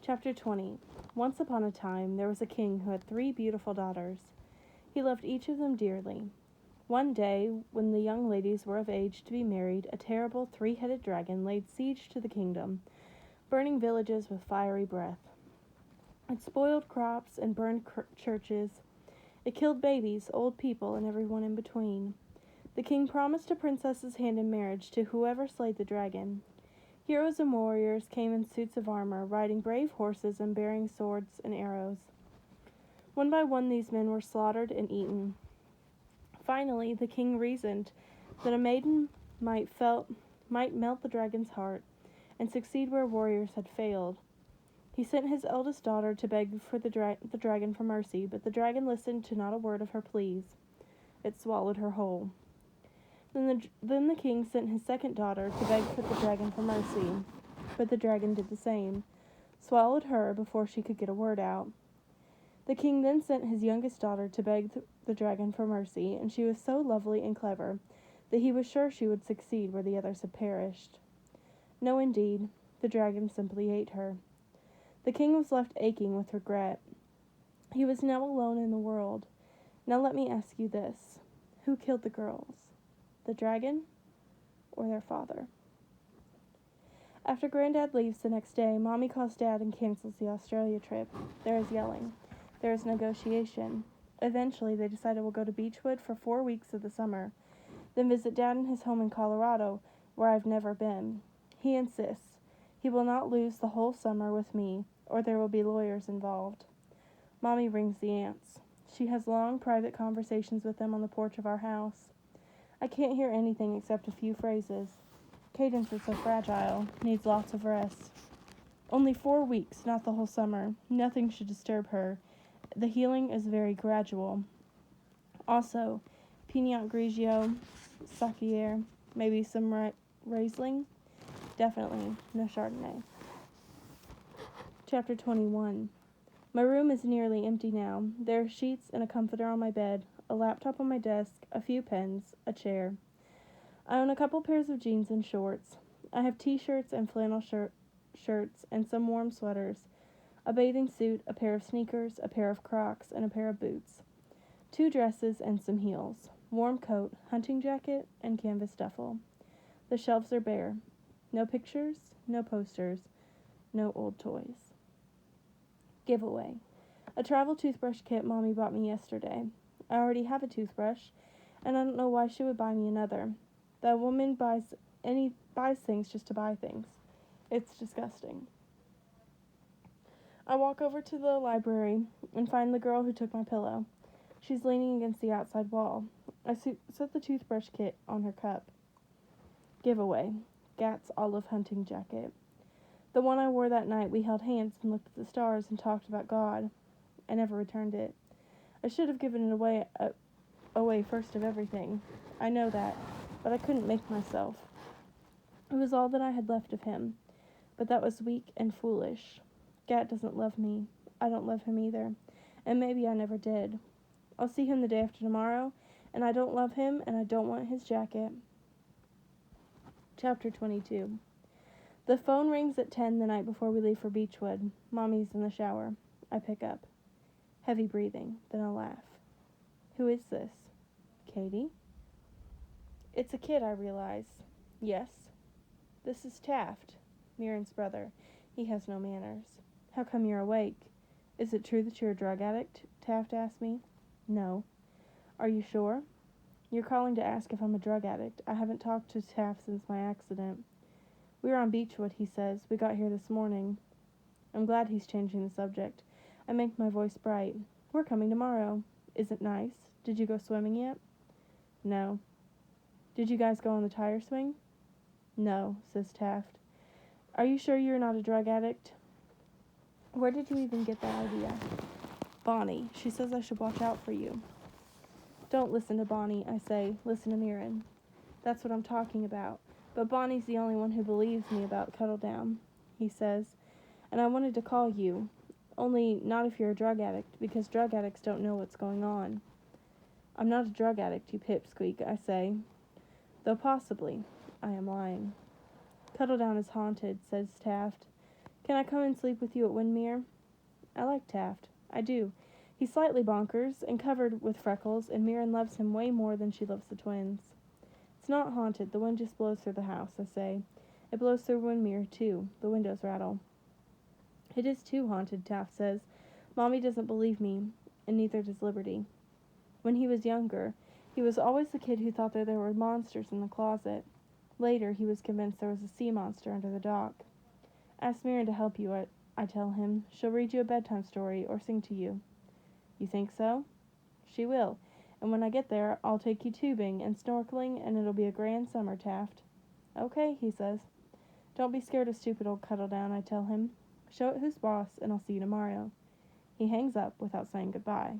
Chapter 20. Once upon a time, there was a king who had 3 beautiful daughters. He loved each of them dearly. One day, when the young ladies were of age to be married, a terrible 3-headed dragon laid siege to the kingdom, burning villages with fiery breath. It spoiled crops and burned churches. It killed babies, old people, and everyone in between. The king promised a princess's hand in marriage to whoever slayed the dragon. Heroes and warriors came in suits of armor, riding brave horses and bearing swords and arrows. One by one these men were slaughtered and eaten. Finally, the king reasoned that a maiden might melt the dragon's heart and succeed where warriors had failed. He sent his eldest daughter to beg for the dragon for mercy, but the dragon listened to not a word of her pleas. It swallowed her whole. Then the king sent his second daughter to beg for the dragon for mercy, but the dragon did the same, swallowed her before she could get a word out. The king then sent his youngest daughter to beg the dragon for mercy, and she was so lovely and clever that he was sure she would succeed where the others had perished. No, indeed, the dragon simply ate her. The king was left aching with regret. He was now alone in the world. Now let me ask you this. Who killed the girls? The dragon or their father? After Granddad leaves the next day, Mommy calls Dad and cancels the Australia trip. There is yelling. There is negotiation. Eventually, they decide we'll go to Beechwood for 4 weeks of the summer, then visit Dad in his home in Colorado, where I've never been. He insists. He will not lose the whole summer with me, or there will be lawyers involved. Mommy rings the aunts. She has long, private conversations with them on the porch of our house. I can't hear anything except a few phrases. Cadence is so fragile, needs lots of rest. Only 4 weeks, not the whole summer. Nothing should disturb her. The healing is very gradual. Also, Pinot Grigio, Sakier, maybe some Riesling. Definitely no Chardonnay. Chapter 21. My room is nearly empty now. There are sheets and a comforter on my bed, a laptop on my desk, a few pens, a chair. I own a couple pairs of jeans and shorts. I have t-shirts and flannel shirts and some warm sweaters, a bathing suit, a pair of sneakers, a pair of Crocs, and a pair of boots, 2 dresses and some heels, warm coat, hunting jacket, and canvas duffel. The shelves are bare. No pictures, no posters, no old toys. Giveaway. A travel toothbrush kit Mommy bought me yesterday. I already have a toothbrush, and I don't know why she would buy me another. That woman buys things just to buy things. It's disgusting. I walk over to the library and find the girl who took my pillow. She's leaning against the outside wall. I set the toothbrush kit on her cup. Giveaway. Gat's olive hunting jacket. The one I wore that night we held hands and looked at the stars and talked about God. I never returned it. I should have given it away first of everything. I know that, but I couldn't make myself. It was all that I had left of him, but that was weak and foolish. Gat doesn't love me. I don't love him either, and maybe I never did. I'll see him the day after tomorrow, and I don't love him, and I don't want his jacket. Chapter 22. The phone rings at 10 the night before we leave for Beechwood. Mommy's in the shower. I pick up. Heavy breathing, then a laugh. Who is this? Katie? It's a kid, I realize. Yes. This is Taft, Mirren's brother. He has no manners. How come you're awake? Is it true that you're a drug addict? Taft asked me. No. Are you sure? You're calling to ask if I'm a drug addict. I haven't talked to Taft since my accident. We were on Beechwood, he says. We got here this morning. I'm glad he's changing the subject. I make my voice bright. We're coming tomorrow. Is it nice? Did you go swimming yet? No. Did you guys go on the tire swing? No, says Taft. Are you sure you're not a drug addict? Where did you even get that idea? Bonnie. She says I should watch out for you. Don't listen to Bonnie, I say. Listen to Mirren. That's what I'm talking about. But Bonnie's the only one who believes me about Cuddle Down, he says. And I wanted to call you. Only not if you're a drug addict, because drug addicts don't know what's going on. I'm not a drug addict, you pipsqueak, I say. Though possibly, I am lying. Cuddle Down is haunted, says Taft. Can I come and sleep with you at Windmere? I like Taft. I do. He's slightly bonkers and covered with freckles, and Mirren loves him way more than she loves the twins. It's not haunted. The wind just blows through the house, I say. It blows through Windmere, too. The windows rattle. It is too haunted, Taft says. Mommy doesn't believe me, and neither does Liberty. When he was younger, he was always the kid who thought that there were monsters in the closet. Later, he was convinced there was a sea monster under the dock. Ask Mirren to help you, I tell him. She'll read you a bedtime story or sing to you. You think so? She will. And when I get there, I'll take you tubing and snorkeling, and it'll be a grand summer, Taft. Okay, he says. Don't be scared of stupid old Cuddledown, I tell him. Show it who's boss, and I'll see you tomorrow. He hangs up without saying goodbye.